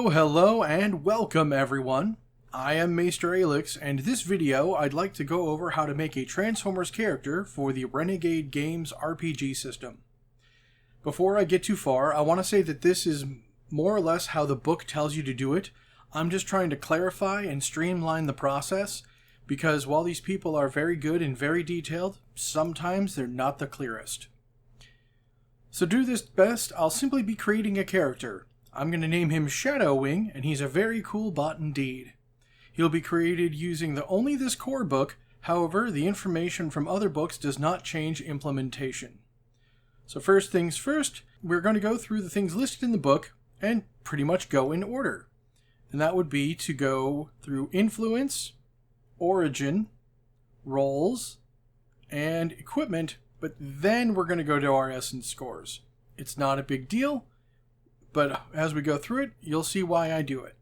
Hello, and welcome everyone. I am Maester Aelix, and this video I'd like to go over how to make a Transformers character for the Renegade Games RPG system. Before I get too far, I want to say that this is more or less how the book tells you to do it. I'm just trying to clarify and streamline the process, because while these people are very good and very detailed, sometimes they're not the clearest. So to do this best, I'll simply be creating a character. I'm going to name him Shadow Wing, and he's a very cool bot indeed. He'll be created using only this core book, however, the information from other books does not change implementation. So first things first, we're going to go through the things listed in the book, and pretty much go in order. And that would be to go through Influence, Origin, Roles, and Equipment, but then we're going to go to our Essence scores. It's not a big deal, but as we go through it, you'll see why I do it.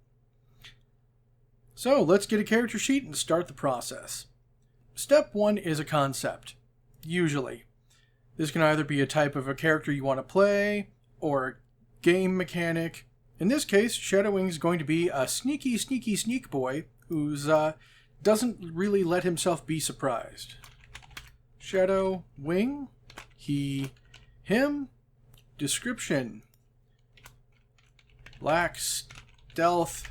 So let's get a character sheet and start the process. Step 1 is a concept, usually. This can either be a type of a character you want to play, or a game mechanic. In this case, Shadow Wing is going to be a sneak boy who's doesn't really let himself be surprised. Shadow Wing, he, him, description. Black stealth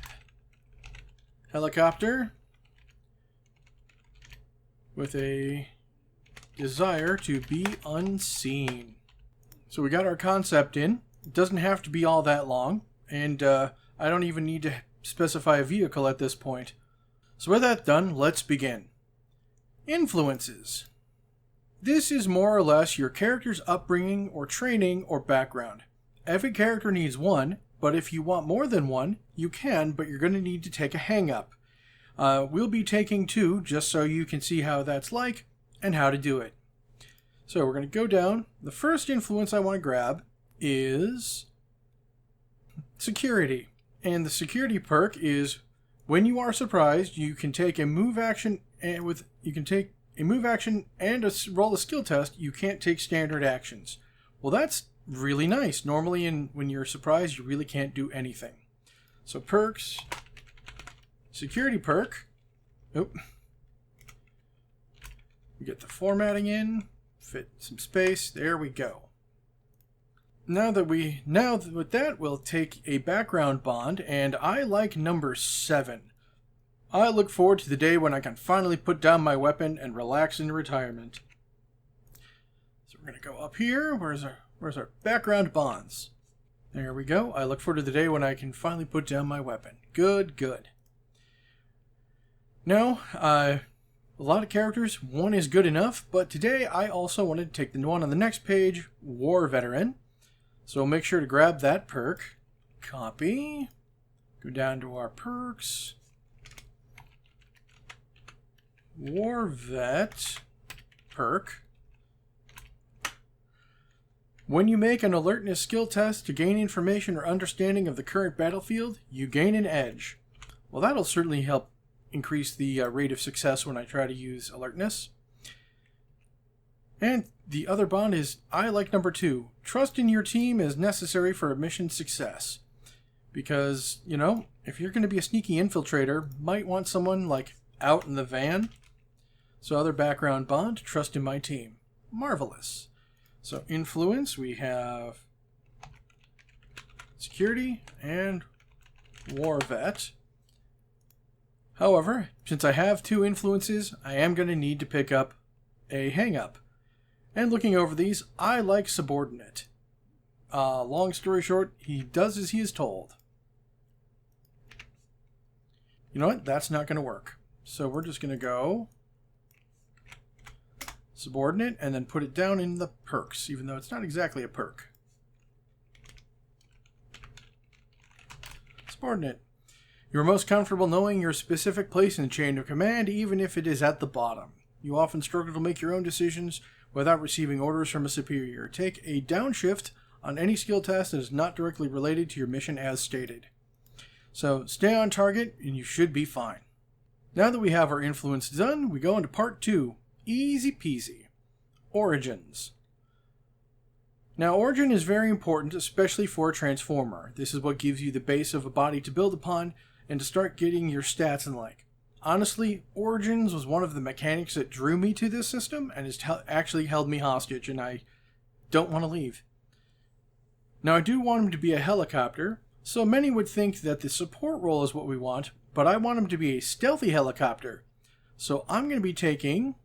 helicopter with a desire to be unseen. So we got our concept in. It doesn't have to be all that long, and I don't even need to specify a vehicle at this point. So with that done, let's begin. Influences. This is more or less your character's upbringing or training or background. Every character needs one, but if you want more than one, you can, but you're going to need to take a hang-up. We'll be taking 2 just so you can see how that's like and how to do it. So we're going to go down. The first influence I want to grab is Security. And the Security perk is when you are surprised, you can take a move action and roll a skill test. You can't take standard actions. Well, that's really nice. Normally, when you're surprised, you really can't do anything. So perks, Security perk. We get the formatting in, fit some space. There we go. Now with that, we'll take a background bond, and I like number 7. I look forward to the day when I can finally put down my weapon and relax in retirement. So we're going to go up here. Where's our background bonds? There we go. I look forward to the day when I can finally put down my weapon. Good. Now, a lot of characters, 1 is good enough, but today I also wanted to take the one on the next page, War Veteran. So make sure to grab that perk. Copy. Go down to our perks. War Vet perk. When you make an alertness skill test to gain information or understanding of the current battlefield, you gain an edge. Well, that'll certainly help increase the rate of success when I try to use alertness. And the other bond is, I like number 2. Trust in your team is necessary for a mission success. Because, if you're going to be a sneaky infiltrator, might want someone like out in the van. So other background bond, trust in my team. Marvelous. So influence, we have Security and War Vet. However, since I have 2 influences, I am going to need to pick up a hang-up. And looking over these, I like Subordinate. Long story short, he does as he is told. You know what? That's not going to work. So we're just going to go Subordinate and then put it down in the perks, even though it's not exactly a perk. Subordinate. You are most comfortable knowing your specific place in the chain of command, even if it is at the bottom. You often struggle to make your own decisions without receiving orders from a superior. Take a downshift on any skill test that is not directly related to your mission as stated. So stay on target and you should be fine. Now that we have our influence done, we go into part 2. Easy peasy. Origins. Now, origin is very important, especially for a Transformer. This is what gives you the base of a body to build upon and to start getting your stats and like. Honestly, Origins was one of the mechanics that drew me to this system and has actually held me hostage, and I don't want to leave. Now, I do want him to be a helicopter, so many would think that the support role is what we want, but I want him to be a stealthy helicopter. So I'm going to be taking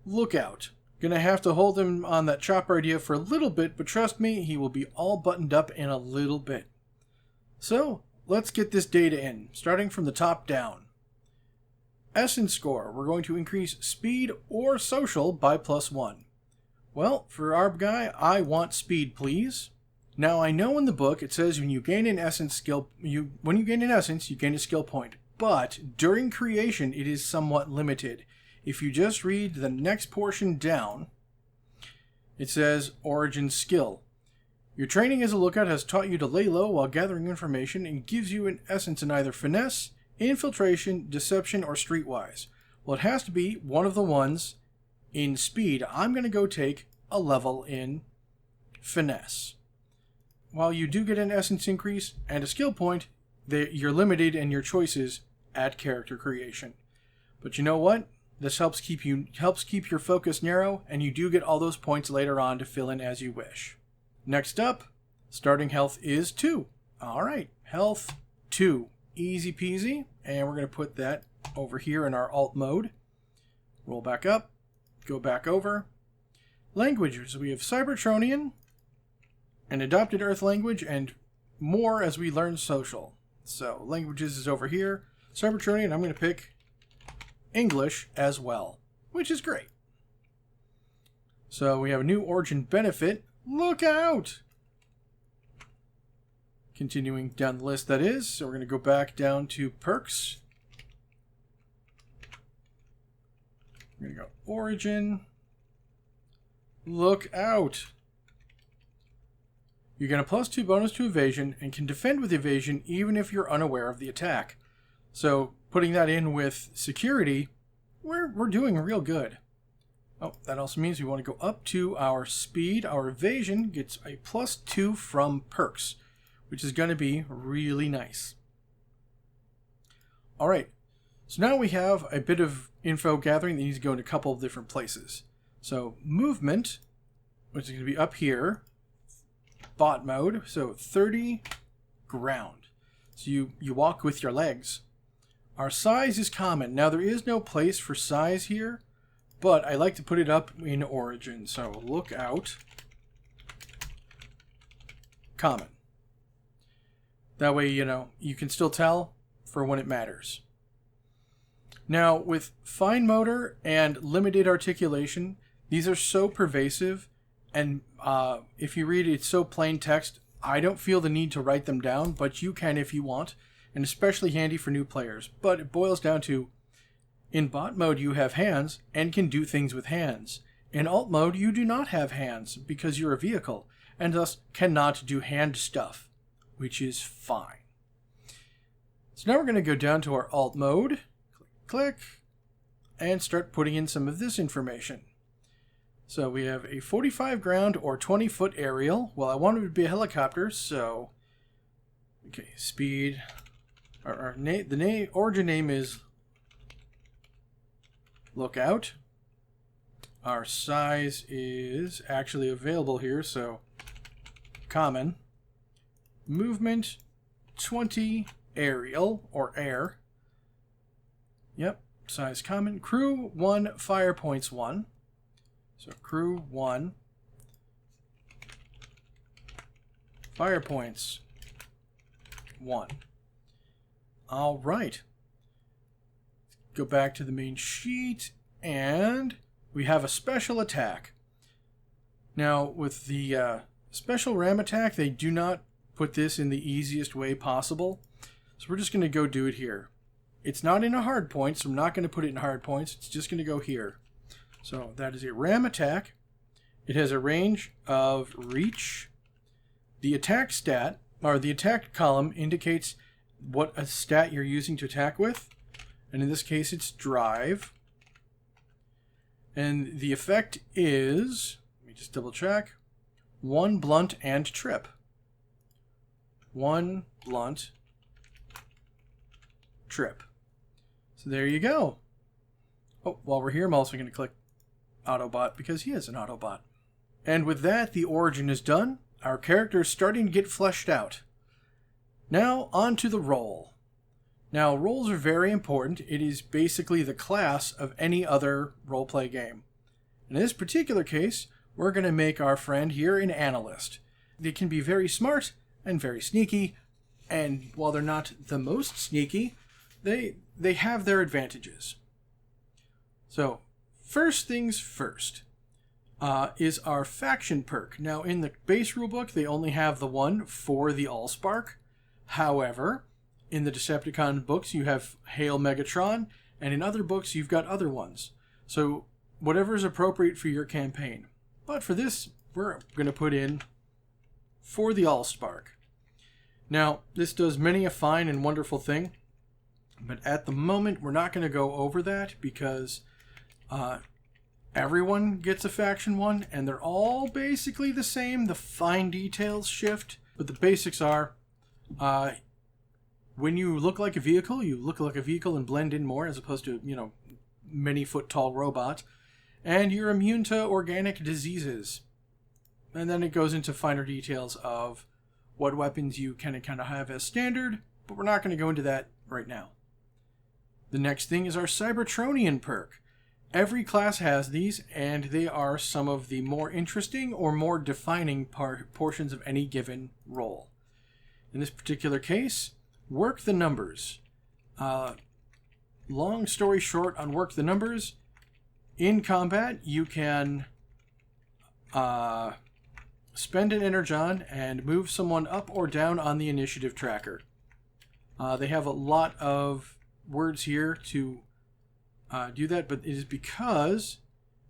Lookout. Gonna have to hold him on that chopper idea for a little bit, but trust me, he will be all buttoned up in a little bit. So, let's get this data in, starting from the top down. Essence score, we're going to increase speed or social by +1. Well, for our guy, I want speed, please. Now, I know in the book it says when you gain an essence you gain a skill point, but during creation it is somewhat limited. If you just read the next portion down, it says Origin Skill. Your training as a lookout has taught you to lay low while gathering information and gives you an essence in either finesse, infiltration, deception, or streetwise. Well, it has to be one of the ones in speed. I'm going to go take a level in finesse. While you do get an essence increase and a skill point, you're limited in your choices at character creation. But you know what? This helps keep your focus narrow, and you do get all those points later on to fill in as you wish. Next up, starting health is 2. Alright, health 2. Easy peasy. And we're going to put that over here in our alt mode. Roll back up. Go back over. Languages. We have Cybertronian, an adopted Earth language, and more as we learn social. So, languages is over here. Cybertronian, I'm going to pick English as well, which is great. So we have a new origin benefit. Look out! Continuing down the list, that is. So we're going to go back down to perks. We're going to go origin. Look out! You get a +2 bonus to evasion and can defend with evasion even if you're unaware of the attack. So putting that in with security, we're doing real good. Oh, that also means we want to go up to our speed. Our evasion gets a +2 from perks, which is going to be really nice. Alright, so now we have a bit of info gathering that needs to go in a couple of different places. So movement, which is going to be up here, bot mode, so 30 ground. So you walk with your legs. Our size is common. Now there is no place for size here, but I like to put it up in origin. So look out. Common. That way, you can still tell for when it matters. Now with fine motor and limited articulation, these are so pervasive, and if you read it's so plain text, I don't feel the need to write them down, but you can if you want. And especially handy for new players. But it boils down to, in bot mode you have hands and can do things with hands. In alt mode you do not have hands because you're a vehicle, and thus cannot do hand stuff, which is fine. So now we're going to go down to our alt mode, click, and start putting in some of this information. So we have a 45 ground or 20 foot aerial. Well, I want it to be a helicopter, so okay, speed. The origin name is Lookout. Our size is actually available here, so common. Movement 20 aerial or air. Yep, size common. Crew 1, fire points 1. So crew 1, fire points 1. All right. Go back to the main sheet, and we have a special attack. Now, with the special ram attack, they do not put this in the easiest way possible. So we're just going to go do it here. It's not in a hard point, so I'm not going to put it in hard points. It's just going to go here. So that is a ram attack. It has a range of reach. The attack stat, or the attack column, indicates what a stat you're using to attack with, and in this case it's drive, and the effect is, let me just double check, 1 blunt and trip. 1 blunt, trip. So there you go. Oh, while we're here, I'm also going to click Autobot because he is an Autobot. And with that, the origin is done. Our character is starting to get fleshed out. Now, on to the role. Now, roles are very important. It is basically the class of any other roleplay game. In this particular case, we're going to make our friend here an analyst. They can be very smart and very sneaky, and while they're not the most sneaky, they have their advantages. So, first things first is our faction perk. Now, in the base rulebook, they only have the one for the Allspark. However, in the Decepticon books, you have Hail Megatron, and in other books, you've got other ones. So, whatever is appropriate for your campaign. But for this, we're going to put in for the Allspark. Now, this does many a fine and wonderful thing, but at the moment, we're not going to go over that because everyone gets a faction one, and they're all basically the same. The fine details shift, but the basics are, when you look like a vehicle, you look like a vehicle and blend in more as opposed to, many foot tall robot. And you're immune to organic diseases. And then it goes into finer details of what weapons you can kind of have as standard, but we're not going to go into that right now. The next thing is our Cybertronian perk. Every class has these, and they are some of the more interesting or more defining portions of any given role. In this particular case, work the numbers. Long story short on work the numbers, in combat you can spend an energon and move someone up or down on the initiative tracker. They have a lot of words here to do that, but it is because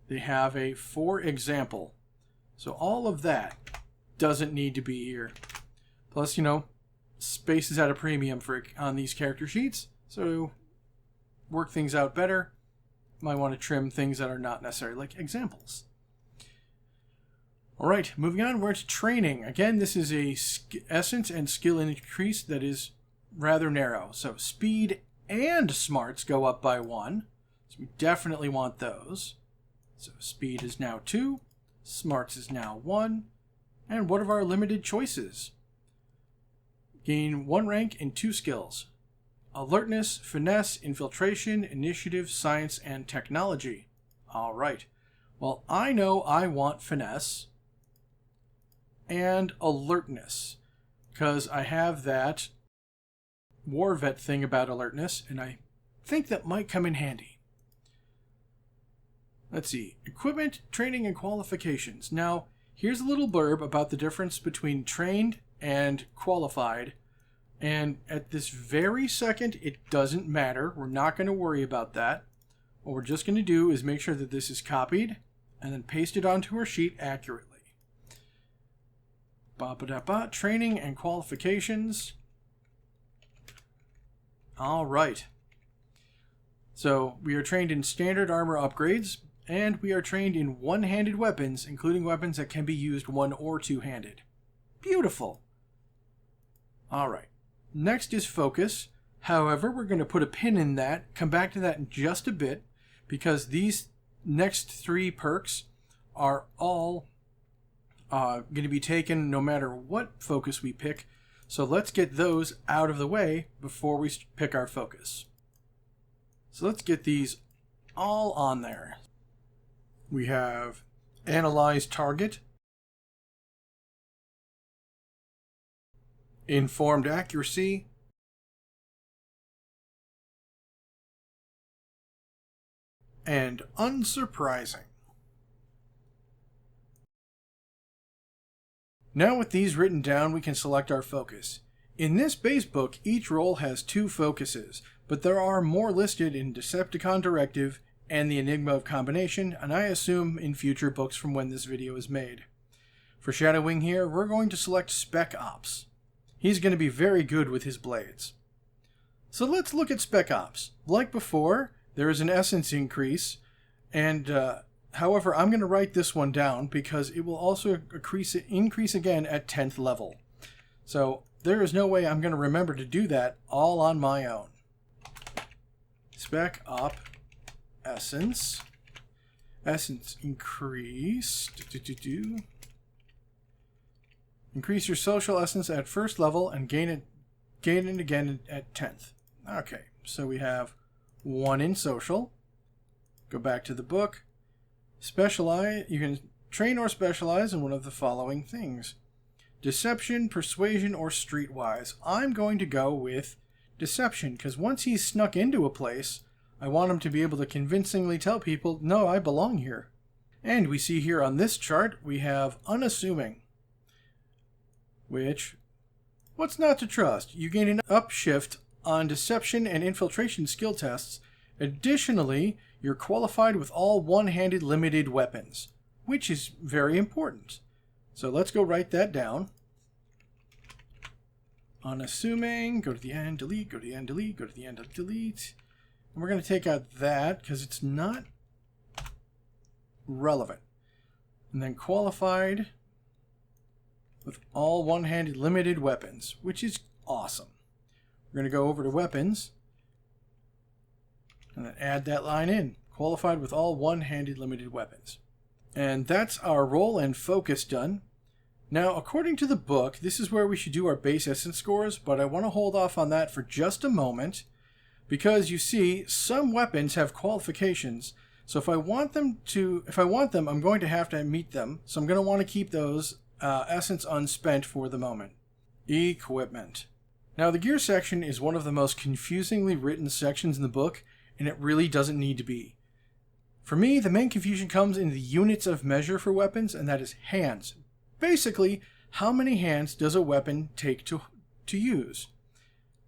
they have a for example. So all of that doesn't need to be here. Plus, space is at a premium on these character sheets, so work things out better. Might want to trim things that are not necessary, like examples. Alright, moving on, we're to training. Again, this is a essence and skill increase that is rather narrow. So speed and smarts go up by 1. So we definitely want those. So speed is now 2, smarts is now 1. And what are our limited choices? Gain 1 rank and 2 skills. Alertness, finesse, infiltration, initiative, science, and technology. Alright. Well, I know I want finesse and alertness, because I have that war vet thing about alertness, and I think that might come in handy. Let's see. Equipment, training, and qualifications. Now, here's a little blurb about the difference between trained and qualified. And at this very second, it doesn't matter. We're not going to worry about that. What we're just going to do is make sure that this is copied and then pasted onto our sheet accurately. Ba-ba-da-ba, training and qualifications. All right. So we are trained in standard armor upgrades, and we are trained in one-handed weapons, including weapons that can be used one- or two-handed. Beautiful. All right. Next is focus. However, we're going to put a pin in that, come back to that in just a bit, because these next 3 perks are all going to be taken no matter what focus we pick. So let's get those out of the way before we pick our focus. So let's get these all on there. We have Analyze Target, Informed Accuracy, and Unsurprising. Now with these written down, we can select our focus. In this base book, each role has 2 focuses, but there are more listed in Decepticon Directive and the Enigma of Combination, and I assume in future books from when this video is made. For Shadowwing here, we're going to select Spec Ops. He's going to be very good with his blades. So let's look at Spec Ops. Like before, there is an essence increase, and However, I'm going to write this one down because it will also increase again at 10th level. So there is no way I'm going to remember to do that all on my own. Spec op essence. Essence increase. Increase your social essence at 1st level and gain it again at 10th. Okay, so we have 1 in social. Go back to the book. Specialize. You can train or specialize in one of the following things: deception, persuasion, or streetwise. I'm going to go with deception because once he's snuck into a place, I want him to be able to convincingly tell people, no, I belong here. And we see here on this chart, we have unassuming, which, what's not to trust? You gain an upshift on deception and infiltration skill tests. Additionally, you're qualified with all one-handed limited weapons, which is very important. So let's go write that down. Unassuming, go to the end, delete, go to the end, delete, go to the end, delete. And we're going to take out that because it's not relevant. And then qualified with all one-handed limited weapons, which is awesome. We're going to go over to weapons and then add that line in. Qualified with all one-handed limited weapons. And that's our role and focus done. Now, according to the book, this is where we should do our base essence scores, but I want to hold off on that for just a moment because you see, some weapons have qualifications. So if I want them, I'm going to have to meet them. So I'm going to want to keep those essence unspent for the moment. Equipment. Now, the gear section is one of the most confusingly written sections in the book, and it really doesn't need to be. For me, the main confusion comes in the units of measure for weapons, and that is hands. Basically, how many hands does a weapon take to use?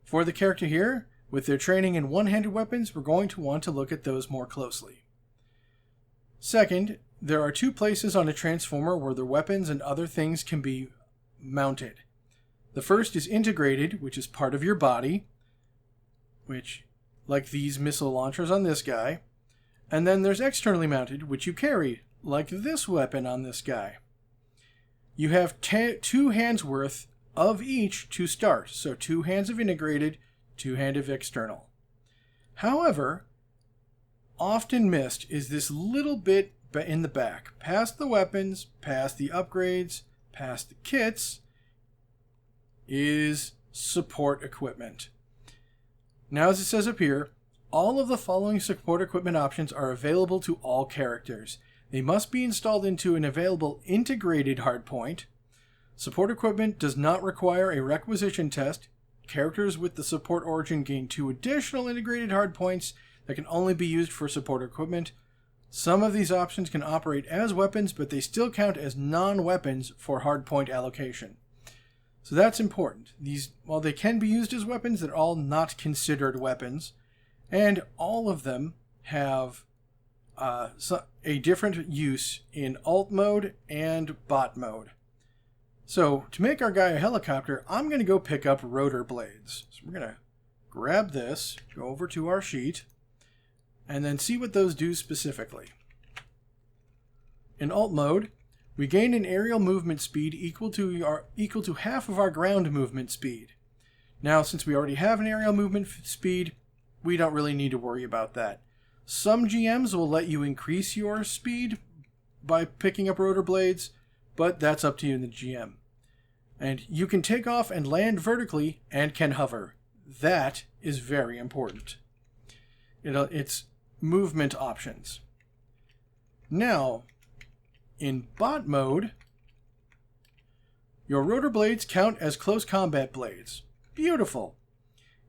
For the character here, with their training in one-handed weapons, we're going to want to look at those more closely. Second, there are 2 places on a Transformer where the weapons and other things can be mounted. The first is integrated, which is part of your body, which, like these missile launchers on this guy. And then there's externally mounted, which you carry, like this weapon on this guy. You have 2 hands worth of each to start, so 2 hands of integrated, 2 hands of external. However, often missed is this little bit in the back, past the weapons, past the upgrades, past the kits, is support equipment. Now, as it says up here, all of the following support equipment options are available to all characters. They must be installed into an available integrated hardpoint. Support equipment does not require a requisition test. Characters with the support origin gain 2 additional integrated hardpoints that can only be used for support equipment. Some of these options can operate as weapons, but they still count as non-weapons for hardpoint allocation. So that's important. These, while they can be used as weapons, they're all not considered weapons. And all of them have a different use in alt mode and bot mode. So to make our guy a helicopter, I'm going to go pick up rotor blades. So we're going to grab this, go over to our sheet, and then see what those do specifically. In alt mode, we gain an aerial movement speed equal to half of our ground movement speed. Now, since we already have an aerial movement speed, we don't really need to worry about that. Some GMs will let you increase your speed by picking up rotor blades, but that's up to you and the GM. And you can take off and land vertically and can hover. That is very important. It's movement options. Now, in bot mode, your rotor blades count as close combat blades. Beautiful.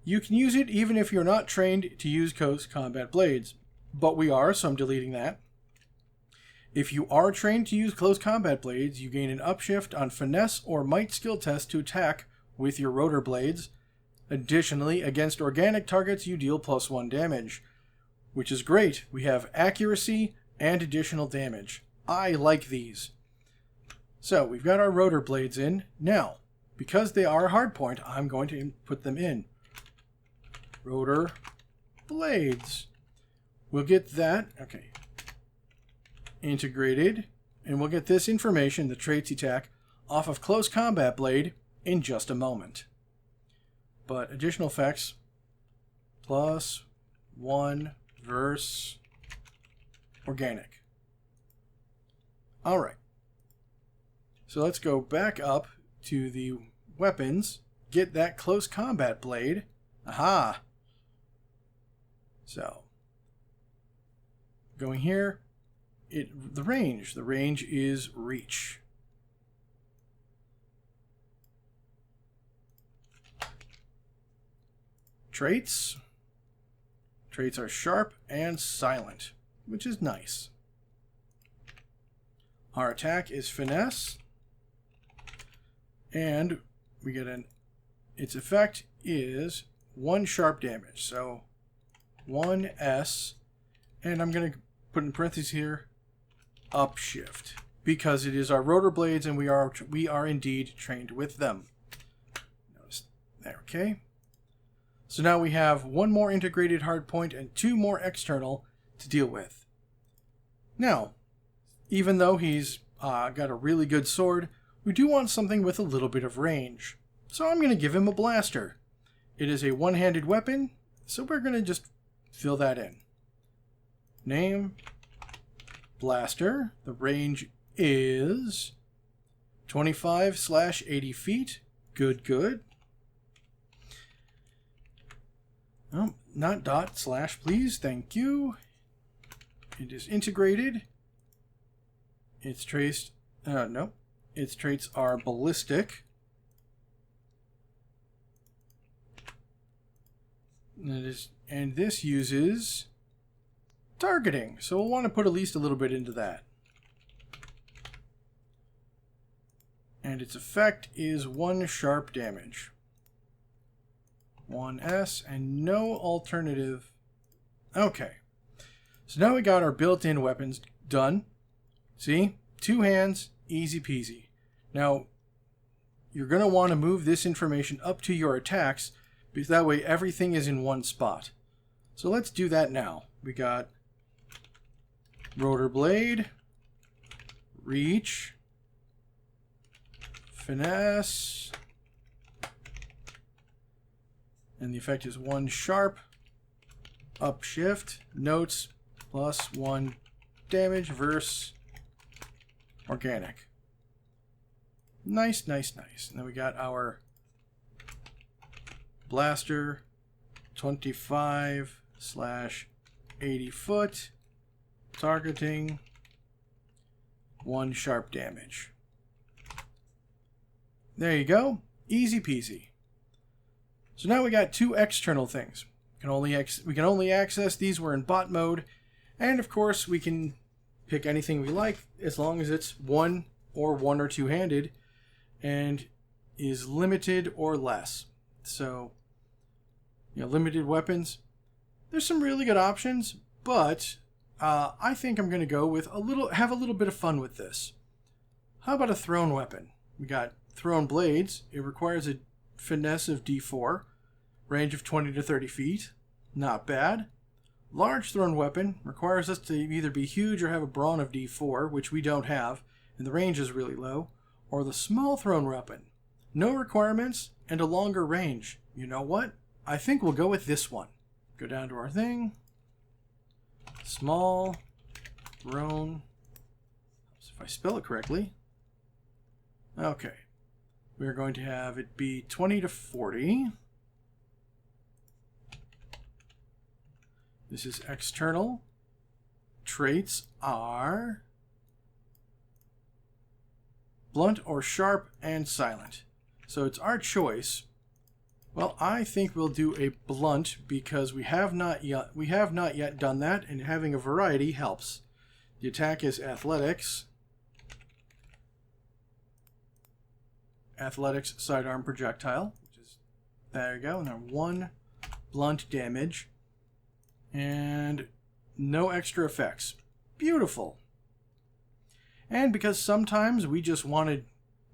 You can use it even if you're not trained to use close combat blades, but we are, so I'm deleting that. If you are trained to use close combat blades, you gain an upshift on finesse or might skill test to attack with your rotor blades. Additionally, against organic targets, you deal +1 damage, which is great. We have accuracy and additional damage. I like these. So we've got our rotor blades in. Now, because they are hardpoint, I'm going to put them in. Rotor blades. We'll get that. Okay. integrated, and we'll get this information, the traits attack, off of Close Combat Blade in just a moment. But additional effects, +1 verse organic. Alright. So let's go back up to the weapons, get that Close Combat Blade. Aha! So, going here, the range is reach. Traits are sharp and silent, which is nice. Our attack is finesse, and we get its effect is 1 sharp damage, so 1s, and I'm going to put in parentheses here, upshift, because it is our rotor blades and we are indeed trained with them. Notice there, okay? So now we have 1 more integrated hardpoint and 2 more external to deal with. Now, even though he's got a really good sword, we do want something with a little bit of range. So I'm going to give him a blaster. It is a one-handed weapon, so we're going to just fill that in. Name, blaster. The range is 25/80 feet. Good. Oh, not dot slash, please. Thank you. It is integrated. Its traits, no. Its traits are ballistic. And this uses targeting. So we'll want to put at least a little bit into that. And its effect is 1 sharp damage. 1s and no alternative. Okay. So now we got our built-in weapons done. See? 2 hands, easy peasy. Now, you're going to want to move this information up to your attacks, because that way everything is in one spot. So let's do that now. We got rotor blade, reach, finesse, and the effect is 1 sharp, upshift, notes, +1 damage, verse, organic. Nice. And then we got our blaster, 25/80 foot, targeting, 1 sharp damage. There you go. Easy peasy. So now we got 2 external things. We can only access these. We're in bot mode, and of course we can pick anything we like as long as it's 1 or 2 handed and is limited or less. So, limited weapons. There's some really good options, but I think I'm going to go with have a little bit of fun with this. How about a thrown weapon? We got thrown blades. It requires a finesse of D4, range of 20 to 30 feet. Not bad. Large thrown weapon requires us to either be huge or have a brawn of D4, which we don't have, and the range is really low. Or the small thrown weapon. No requirements and a longer range. You know what? I think we'll go with this one. Go down to our thing. Small thrown. If I spell it correctly. Okay. We're going to have it be 20 to 40. This is external. Traits are blunt or sharp and silent. So it's our choice. Well, I think we'll do a blunt because we have not yet done that, and having a variety helps. The attack is athletics. Athletics sidearm projectile, which is there you go. Now 1 blunt damage and no extra effects. Beautiful. And because sometimes we just want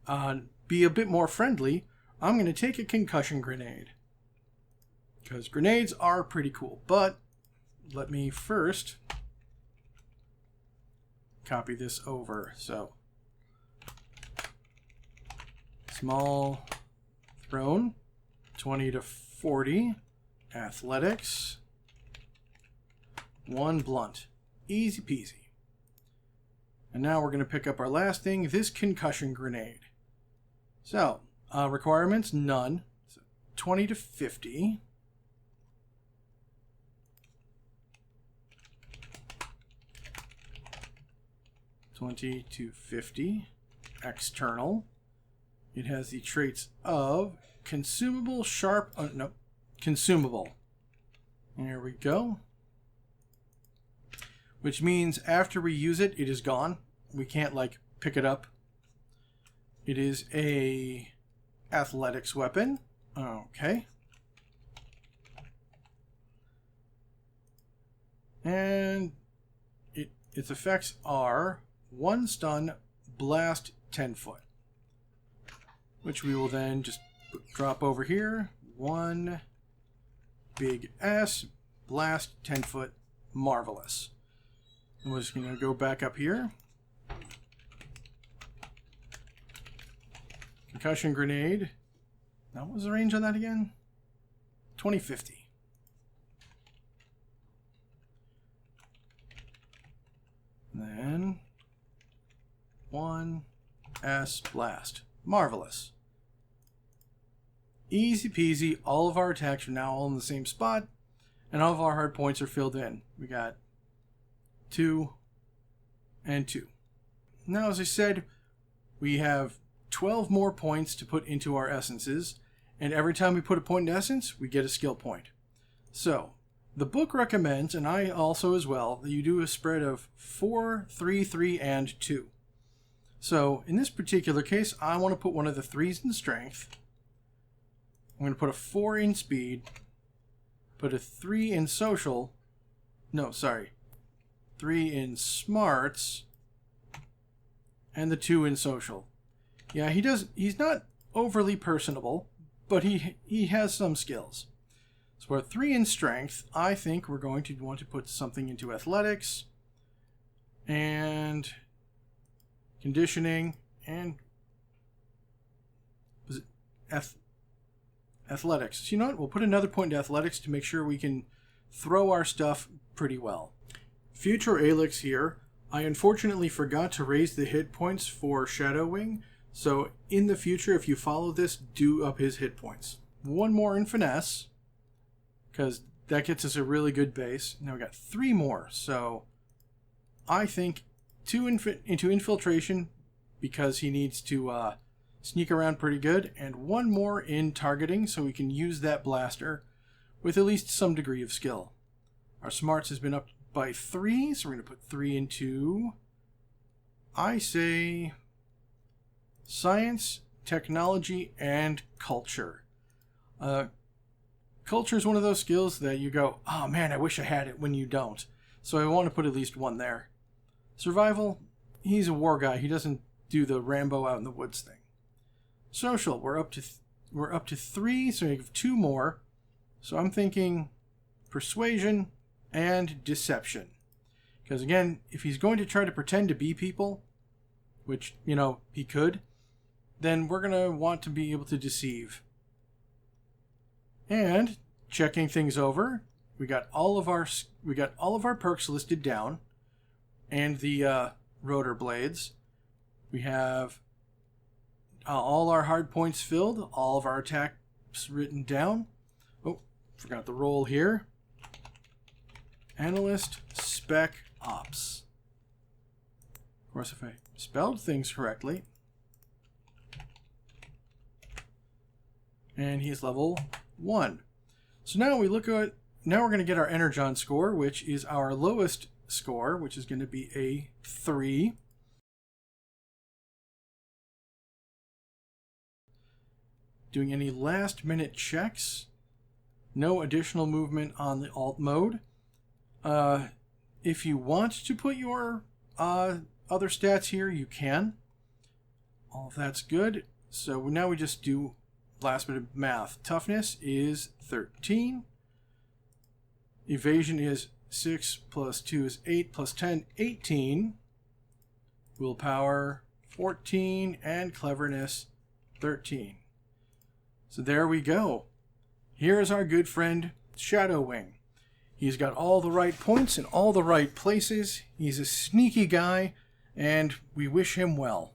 to be a bit more friendly, I'm going to take a concussion grenade. Because grenades are pretty cool. But let me first copy this over. So, small thrown, 20 to 40, athletics, 1 blunt. Easy peasy. And now we're going to pick up our last thing, this concussion grenade. So, requirements, none. So 20 to 50. External. It has the traits of consumable, sharp, no, consumable. There we go. Which means after we use it, it is gone. We can't, like, pick it up. It is a athletics weapon. Okay. And its effects are 1 stun, blast, 10 foot. Which we will then just drop over here. 1 big S, blast, 10 foot, marvelous. And we're just going to go back up here. Concussion grenade. Now, what was the range on that again? 2050. Then 1 S blast. Marvelous. Easy peasy. All of our attacks are now all in the same spot, and all of our hard points are filled in. We got 2 and 2. Now, as I said, we have 12 more points to put into our essences, and every time we put a point in essence, we get a skill point. So, the book recommends, and I also as well, that you do a spread of 4, 3, 3, and 2. So, in this particular case, I want to put one of the 3s in strength. I'm going to put a 4 in speed, put a 3 in social, no, sorry, 3 in smarts, and the 2 in social. Yeah, he's not overly personable, but he has some skills. So for 3 in strength, I think we're going to want to put something into athletics, and conditioning, and was it athletics. So you know what? We'll put another point into athletics to make sure we can throw our stuff pretty well. Future Aelix here. I unfortunately forgot to raise the hit points for Shadow Wing, so in the future, if you follow this, do up his hit points. 1 more in finesse, because that gets us a really good base. Now we got 3 more, so I think 2 into infiltration, because he needs to sneak around pretty good, and 1 more in targeting, so we can use that blaster with at least some degree of skill. Our smarts has been up by 3, so we're going to put 3 into, I say, science, technology, and culture. Culture is one of those skills that you go, oh man, I wish I had it, when you don't. So I want to put at least 1 there. Survival, he's a war guy. He doesn't do the Rambo out in the woods thing. Social, we're up to 3, so we have 2 more. So I'm thinking persuasion and deception. Because again, if he's going to try to pretend to be people, which, you know, he could, then we're going to want to be able to deceive. And checking things over, we got all of our perks listed down, and the rotor blades. We have all our hard points filled, all of our attacks written down. Oh, forgot the roll here. Analyst, Spec, Ops. Of course, if I spelled things correctly. And he's level 1. So now we look at, now we're going to get our Energon score, which is our lowest score, which is going to be a 3. Doing any last minute checks. No additional movement on the alt mode. If you want to put your other stats here, you can. All of that's good. So now we just do last bit of math. Toughness is 13. Evasion is 6 plus 2 is 8 plus 10, 18. willpower 14, and cleverness 13. So there we go. Here is our good friend Shadowwing. He's got all the right points in all the right places. He's a sneaky guy, and we wish him well.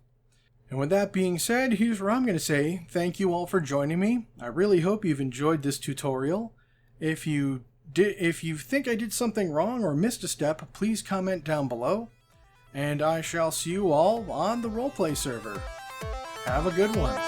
And with that being said, here's where I'm going to say thank you all for joining me. I really hope you've enjoyed this tutorial. If you think I did something wrong or missed a step, please comment down below. And I shall see you all on the roleplay server. Have a good one.